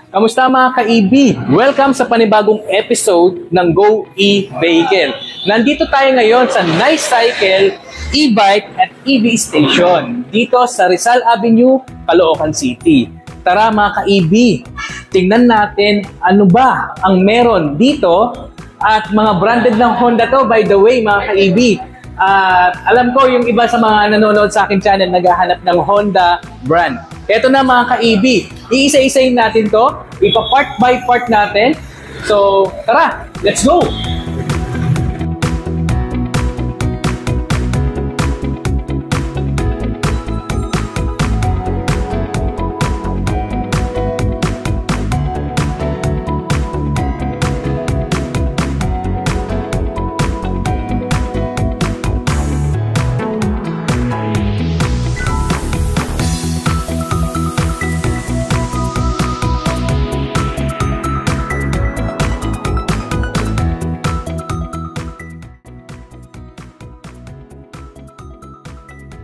Kamusta mga ka-EB? Welcome sa panibagong episode ng Go E-Vehicle. Nandito tayo ngayon sa Nice Cycle E-Bike at EV Station dito sa Rizal Avenue, Caloocan City. Tara mga ka-EB, tingnan natin ano ba ang meron dito at mga branded ng Honda to, by the way mga ka-EB. Alam ko yung iba sa mga nanonood sa akin channel naghahanap ng Honda brand. Ito na mga ka-EB, iisa-isayin natin to, ipa-part by part natin. So tara, let's go!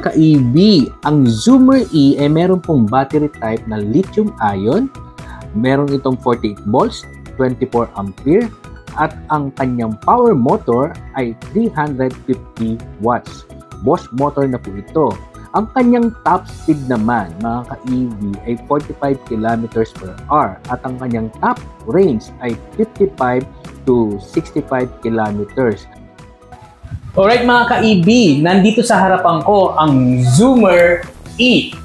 Ka-EB, ang Zoomer E ay meron pong battery type na lithium-ion, meron itong 48 volts, 24 ampere, at ang kanyang power motor ay 350 watts. Bosch motor na po ito. Ang kanyang top speed naman, mga ka-EB, ay 45 kilometers per hour at ang kanyang top range ay 55 to 65 kilometers. Alright mga ka-EB, nandito sa harapan ko ang Zoomer E.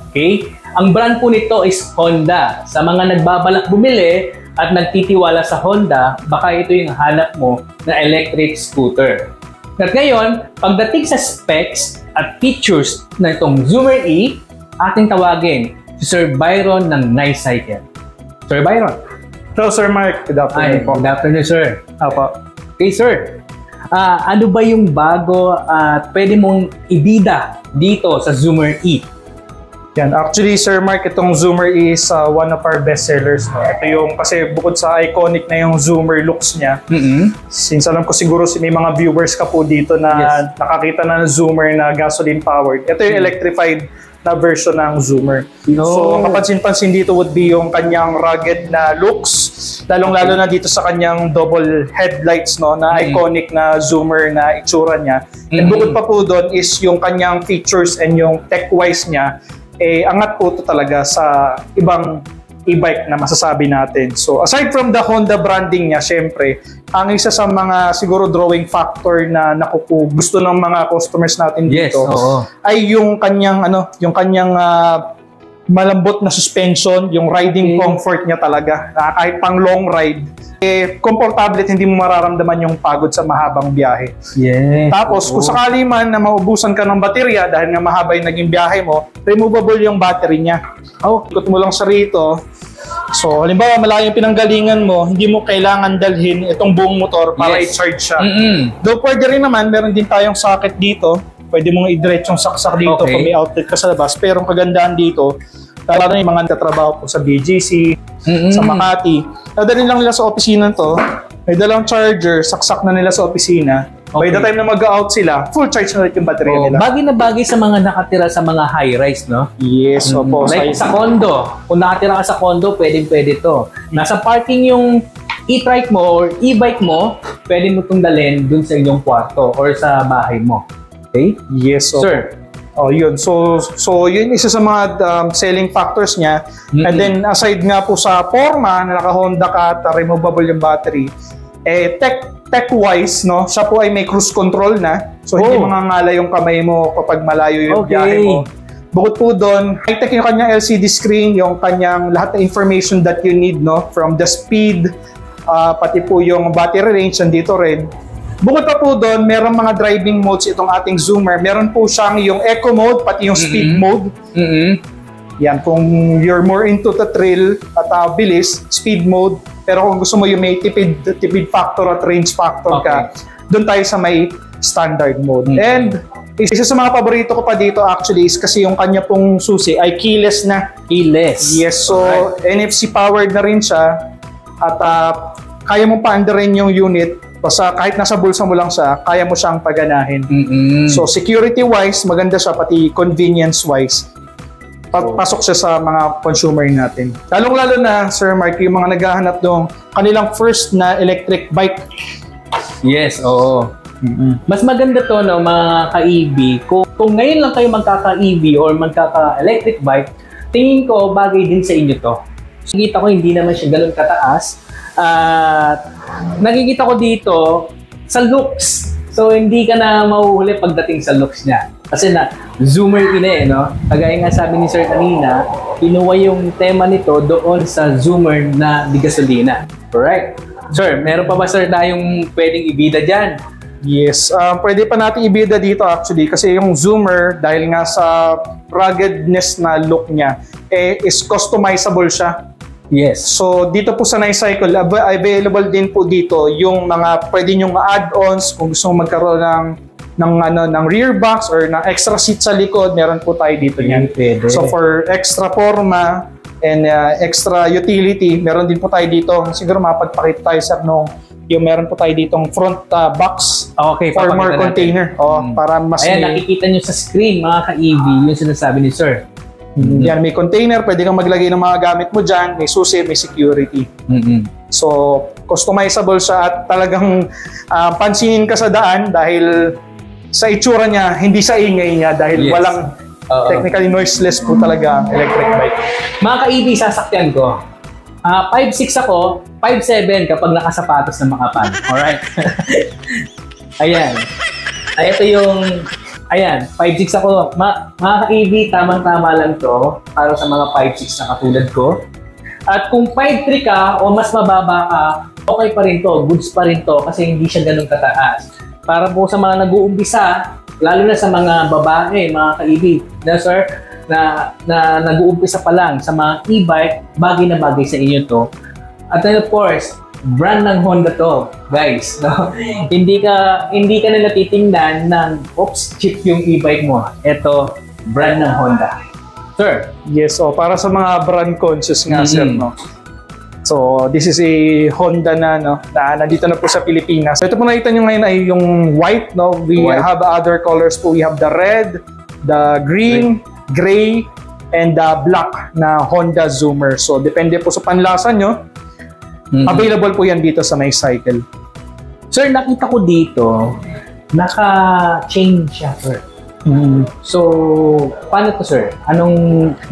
Okay? Ang brand po nito is Honda. Sa mga nagbabalak bumili at nagtitiwala sa Honda, baka ito yung hanap mo na electric scooter. At ngayon, pagdating sa specs at features na itong Zoomer E, ating tawagin si Sir Byron ng Nice Cycle. Sir Byron. Hello Sir Mark, good afternoon po. Good afternoon sir. Apo. Okay sir. Ano ba yung bago at pwede mong ibida dito sa Zoomer E? Yan, actually Sir Mark, itong Zoomer E is one of our best sellers. No? Ito yung, kasi bukod sa iconic na yung Zoomer looks niya, since alam ko siguro may mga viewers ka po dito na nakakita na ng Zoomer na gasoline powered. Ito yung electrified na version ng Zoomer. So, ang kapansin-pansin dito would be yung kanyang rugged na looks, lalong-lalo na dito sa kanyang double headlights, no, na iconic na Zoomer na itsura niya. And bukod pa po doon is yung kanyang features and yung tech-wise niya, angat po ito talaga sa ibang e-bike na masasabi natin. So, aside from the Honda branding niya, syempre, ang isa sa mga siguro drawing factor na gusto ng mga customers natin dito ay yung kanyang malambot na suspension, yung riding comfort niya talaga. Kahit pang long ride, komportable at hindi mo mararamdaman yung pagod sa mahabang biyahe. Tapos, kung sakali man na maubusan ka ng baterya dahil nga mahaba yung naging biyahe mo, removable yung battery niya. Ikot mo lang sa rito. So, halimbawa, malayo yung pinanggalingan mo, hindi mo kailangan dalhin itong buong motor para i-charge siya. Though pwede rin naman, meron din tayong socket dito. Pwede mong i-direct yung saksak dito kung may outlet ka sa labas. Pero ang kagandahan dito, lalo na yung mga nagtatrabaho po sa BGC, sa Makati, dadalhin lang nila sa opisina to, may dalang charger, saksak na nila sa opisina. By the time na mag-out sila, full charge na ulit yung battery nila. Bagay na bagay sa mga nakatira sa mga high-rise, no? Yes, opo. Like sa condo. Kung nakatira ka sa condo, pwede to. Nasa parking yung e-trike mo or e-bike mo, pwede mo itong dalhin dun sa inyong kwarto or sa bahay mo. Okay? Yes, sir. Yun. So yun isa sa mga selling factors niya. And then aside nga po sa forma na naka-Honda ka at removable yung battery, tech-wise, no, siya po ay may cruise control na. So hindi mangangala yung kamay mo kapag malayo yung biyahe mo. Bukod po doon, high-tech yung kanyang LCD screen, yung kanyang lahat ng information that you need, no, from the speed, pati po yung battery range, nandito rin. Bukod pa po doon, meron mga driving modes itong ating Zoomer. Meron po siyang yung eco mode, pati yung speed mode. Yan, kung you're more into the thrill at bilis, speed mode. Pero kung gusto mo yung may tipid factor at range factor ka, doon tayo sa may standard mode. And isa sa mga paborito ko pa dito actually is kasi yung kanya pong susi ay keyless na. Keyless? Yes, so NFC powered na rin siya. At kaya mong paandarin yung unit. Basta kahit nasa bulsa mo lang siya, kaya mo siyang paganahin. So security-wise, maganda siya, pati convenience-wise. Pasok siya sa mga consumer natin. Lalong-lalo na, Sir Mark, yung mga naghahanap ng kanilang first na electric bike. Yes, oo. Mas maganda to, no, mga ka-EV. Kung ngayon lang kayo magkaka-EV or magkaka-electric bike, tingin ko bagay din sa inyo to. Nakikita ko hindi naman siya ganun kataas. At nakikita ko dito sa looks. So hindi ka na mahuhuli pagdating sa looks niya. Kasi na zoomer no? Kagaya nga sabi ni Sir kanina, kinuha yung tema nito doon sa zoomer na di gasolina. Correct? Sir, meron pa ba sir tayong pwedeng ibida dyan? Yes, pwede pa natin ibida dito actually kasi yung zoomer dahil nga sa ruggedness na look niya is customizable siya. Yes. So dito po sa Ni-Cycle, available din po dito yung mga pwede nyong add-ons kung gusto mong magkaroon ng rear box or ng extra seat sa likod, meron po tayo dito niyan. So for extra forma and extra utility, meron din po tayo dito. Siguro mapagpakita tayo sir yung meron po tayo ditong front box for more container. Para mas ayan, nakikita nyo sa screen mga ka-EV yung sinasabi ni sir. Yan, may container, pwede kang maglagay ng mga gamit mo dyan, may susi, may security. So, customizable siya at talagang pansinin ka sa daan dahil sa itsura niya, hindi sa ingay niya dahil walang technically noiseless po talaga electric bike. Mga ka-EV, sasakyan ko. 5'6 ako, 5'7 kapag nakasapatos na makapal. Alright? Ayan. Ito yung... Ayan, 5'6 ako. Mga ka-EV, tamang-tama lang to para sa mga 5'6 na katulad ko. At kung 5'3 ka o mas mababa ka, okay pa rin to, goods pa rin to kasi hindi siya ganun kataas. Para po sa mga nag-uumpisa, lalo na sa mga babae, mga ka-EV, na sir, na nag-uumpisa pa lang sa mga e-bike, bagay na bagay sa inyo to. At then of course, brand ng Honda to, guys. No? Hindi ka na natitingnan ng, oops, cheap yung e-bike mo. Ito, brand ng Honda. Sir? Yes, para sa mga brand conscious nga, sir, no? So, this is a Honda na nandito na po sa Pilipinas. So, ito po nakita nyo ngayon ay yung white, no? We have other colors po. We have the red, the green, gray, and the black na Honda Zoomer. So, depende po sa panlasa nyo. Available po yan dito sa Ni-Cycle. Sir, nakita ko dito, naka-chain siya, sir. So, paano to, sir?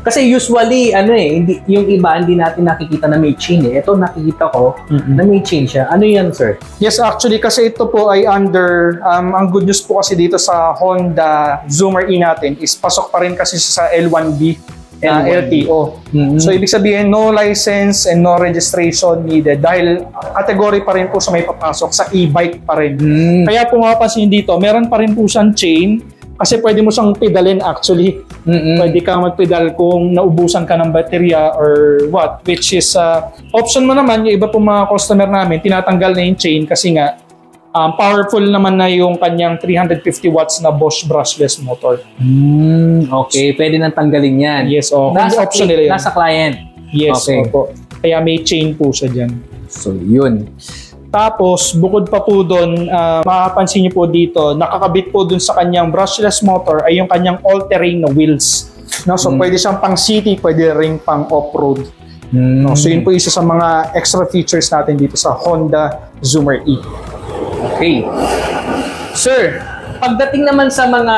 Kasi usually, hindi, yung iba, hindi natin nakikita na may chain eh. Ito, nakikita ko na may chain siya. Ano yan, sir? Yes, actually, kasi ito po ay under, ang good news po kasi dito sa Honda Zoomer E natin is pasok pa rin kasi sa L1B. LTO. So, ibig sabihin, no license and no registration needed dahil category pa rin po sa may papasok sa e-bike pa rin. Kaya kung mapapansin dito, meron pa rin po siyang chain kasi pwede mo siyang pedalin actually. Pwede kang magpedal kung naubusan ka ng baterya or what, which is option mo naman. Yung iba po mga customer namin, tinatanggal na yung chain kasi nga powerful naman na yung kanyang 350 watts na Bosch brushless motor. Okay, pwede nang tanggalin yan. Yes, option nila yun. Nasa client. Yes, okay. Kaya may chain po siya dyan. So, yun. Tapos, bukod pa po doon, makapansin niyo po dito, nakakabit po doon sa kanyang brushless motor ay yung kanyang all-terrain na wheels. No? So, pwede siyang pang city, pwede rin pang off-road. No? So, yun po isa sa mga extra features natin dito sa Honda Zoomer E. Okay. Sir, pagdating naman sa mga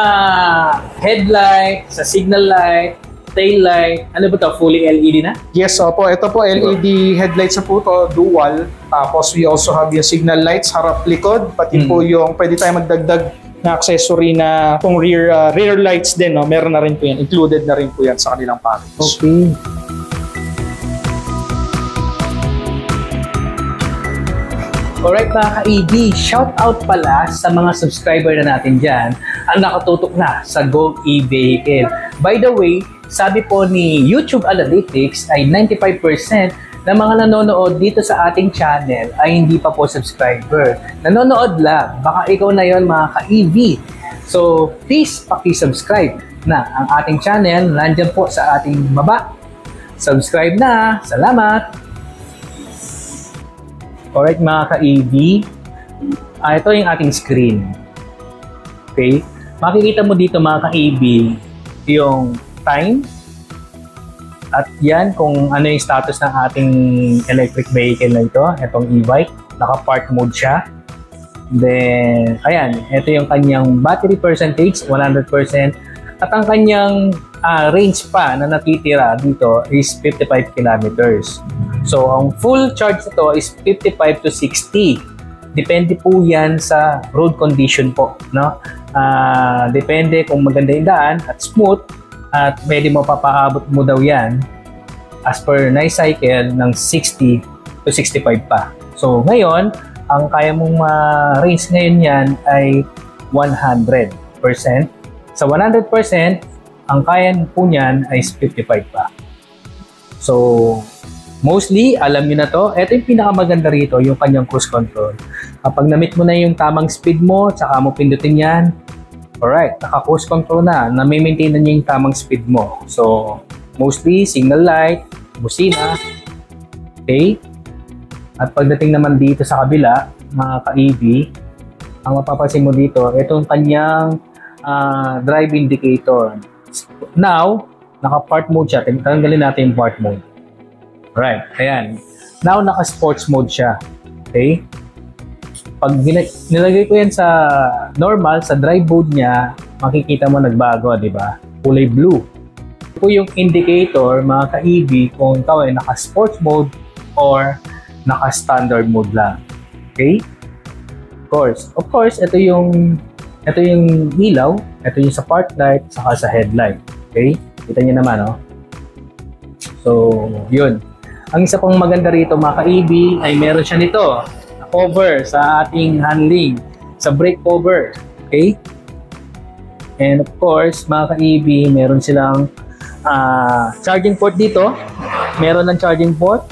headlight, sa signal light, tail light, ano ba ito? Fully LED na? Yes, opo. Ito po, LED headlights na po ito, dual. Tapos we also have yung signal lights, harap likod. Pati po yung pwede tayo magdagdag na accessory na pong rear lights din. No? Meron na rin po yan. Included na rin po yan sa kanilang package. Okay. Alright mga ka-EV, shout out pala sa mga subscriber na natin dyan ang nakatutok na sa Go E-Vehicle. By the way, sabi po ni YouTube Analytics ay 95% na mga nanonood dito sa ating channel ay hindi pa po subscriber. Nanonood lang, baka ikaw na yon mga ka-EV. So please paki-subscribe na ang ating channel, nandyan po sa ating baba. Subscribe na, salamat! Alright mga ka-EV, ito yung ating screen. Okay? Makikita mo dito mga ka-EV yung time, At yan kung ano yung status ng ating electric vehicle na ito, itong e-bike. Naka-park mode siya. Then, ayan, ito yung kanyang battery percentage, 100%. At ang kanyang range pa na natitira dito is 55 kilometers. So, ang full charge nito is 55 to 60. Depende po yan sa road condition po, no? Depende kung maganda yung daan at smooth at pwede mo papaabot mo daw yan as per nice cycle ng 60 to 65 pa. So, ngayon, ang kaya mong range ngayon yan ay 100%. Sa 100%, ang kaya po niyan ay 55 pa. So, mostly, alam niyo na to. Ito yung pinakamaganda rito, yung kanyang cruise control. Kapag na-meet mo na yung tamang speed mo, tsaka mo pindutin yan, alright, naka-cruise control na. Na-maintain na niya yung tamang speed mo. So, mostly, signal light, busina, okay? At pagdating naman dito sa kabila, mga ka-EV, ang mapapansin mo dito, itong kanyang drive indicator. Now, naka-park mode siya. Tanggalin natin yung park mode. Alright, ayan. Now, naka-sports mode siya. Okay? Pag nilagay ko yan sa normal, sa drive mode niya, makikita mo nagbago, di ba? Kulay blue. Ito po yung indicator, mga ka-EV, kung ikaw ay naka-sports mode or naka-standard mode lang. Okay? Of course, ito yung ilaw, ito yung sa park light, saka sa headlight. Okay? Kita niyo naman, no? So, yun. Ang isa pang maganda rito, mga ka-EV, ay meron siya nito, cover sa ating handling, sa brake cover. Okay? And of course, mga ka-EV, meron silang charging port dito. Meron ng charging port,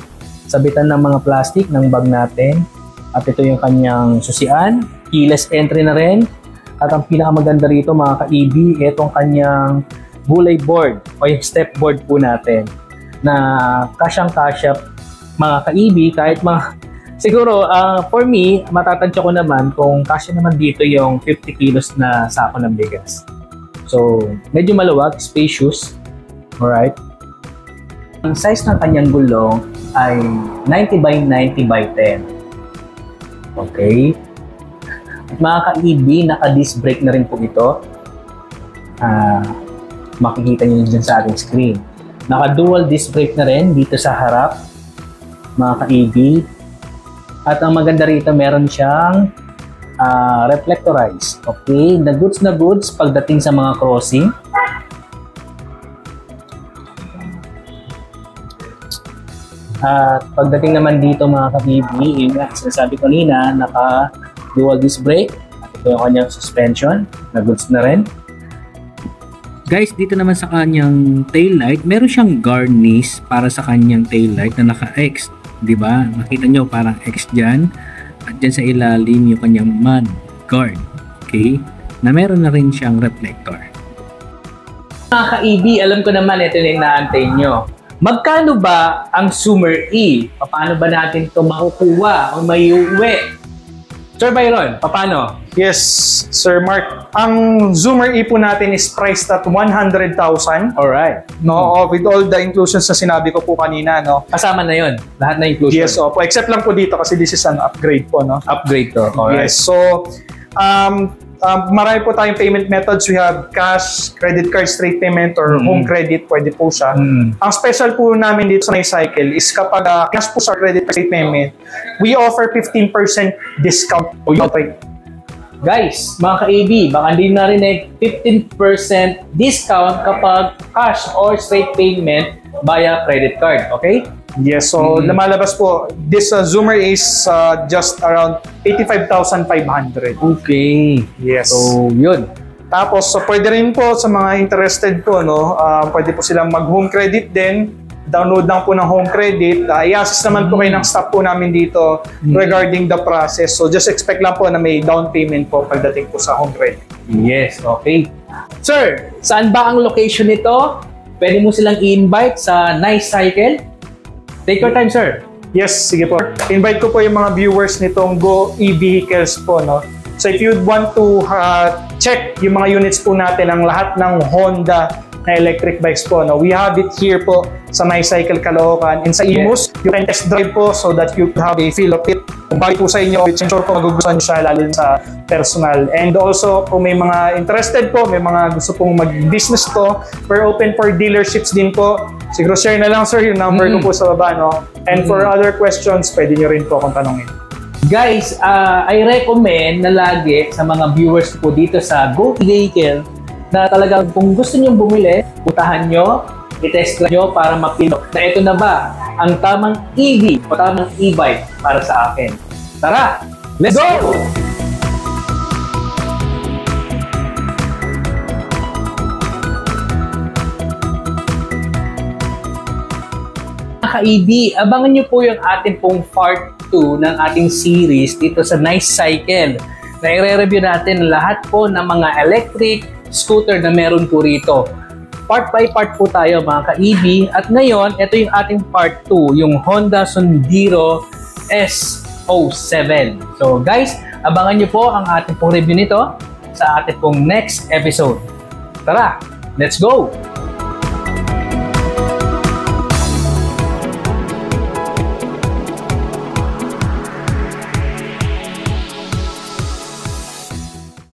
sabitan ng mga plastic ng bag natin. At ito yung kanyang susian, keyless entry na rin. At ang pinakamaganda rito, mga ka-EV, itong kanyang gulay board o yung step board po natin na kasyang-kasya, mga ka-EV, kahit mga siguro, for me, matatansya ko naman kung kasya naman dito yung 50 kilos na sako ng bigas. So, medyo maluwag, spacious. Alright? Ang size ng kanyang gulong ay 90 by 90 by 10. Okay? At mga ka-EV, naka-disc brake na rin po ito. Makikita nyo dyan sa ating screen. Naka-dual disc brake na rin dito sa harap, mga ka-EV. At ang maganda rito, meron siyang reflectorized. Okay? Na goods pagdating sa mga crossing. At pagdating naman dito, mga ka-EV, yung sinasabi ko kanina, naka-dual disc brake. Ito yung kanyang suspension. Na goods na rin. Guys, dito naman sa kanyang taillight, meron siyang garnish para sa kanyang taillight na naka-X. Diba? Makita nyo parang X dyan. At dyan sa ilalim yung kanyang mud guard. Okay? Na meron na rin siyang reflector. Mga ka-EV, alam ko naman ito na inaantay nyo. Magkano ba ang Zoomer E? Paano ba natin ito makukuha o maiuwi? Sir Byron, paano? Yes, Sir Mark. Ang Zoomer E po natin is priced at 100,000. Alright. No, with all the inclusions na sinabi ko po kanina, no. Kasama na 'yon. Lahat na inclusion. Yes, opo. Except lang po dito kasi this is an upgrade po, no. Upgrade to. Alright. Yes. So, marami po tayong payment methods. We have cash, credit card, straight payment, or home credit. Pwede po siya. Ang special po namin dito sa MyCycle is kapag cash po sa credit card, straight payment, we offer 15% discount po yung rate. Guys, mga ka-EV, baka hindi narinig, 15% discount kapag cash or straight payment via credit card. Okay? Yes, so lumalabas po, this Zoomer is just around 85,500. Okay. Yes. So, yun. Tapos, so pwede rin po sa mga interested po, no, pwede po silang mag-home credit din. Download lang po ng home credit. I-assist naman po kayo ng staff po namin dito regarding the process. So, just expect lang po na may down payment po pagdating po sa home credit. Yes, okay. Sir, saan ba ang location nito? Pwede mo silang i-invite sa Nice Cycle? Take your time, sir. Yes, sige po. Invite ko po yung mga viewers nitong Go e-Vehicles po, no. So if you'd want to check yung mga units po natin, ang lahat ng Honda na electric bikes po, no, we have it here po sa Nice Cycle Caloocan and sa Imus. You can test drive po so that you have a feel of it. Kung bakit po sa inyo, which I'm sure po magugustuhan nyo siya lalo sa personal. And also, kung may mga interested po, may mga gusto pong mag-business to, we're open for dealerships din po. Siguro share na lang sir yung number ko po sa baba, no? And for other questions, pwede nyo rin po akong tanongin. Guys, I recommend na lagi sa mga viewers po dito sa Go Vehicle na talagang kung gusto nyo bumili, putahan nyo, i-test nyo para mapilo na ito na ba ang tamang EV o tamang e-bike para sa akin. Tara, let's go! Ka-EV, abangan nyo po yung ating pong part 2 ng ating series dito sa Nice Cycle. Na i-review natin lahat po ng mga electric scooter na meron po rito. Part by part po tayo mga ka-EV. At ngayon, ito yung ating part 2, yung Honda Sundero S07. So guys, abangan nyo po ang ating pong review nito sa ating pong next episode. Tara, let's go!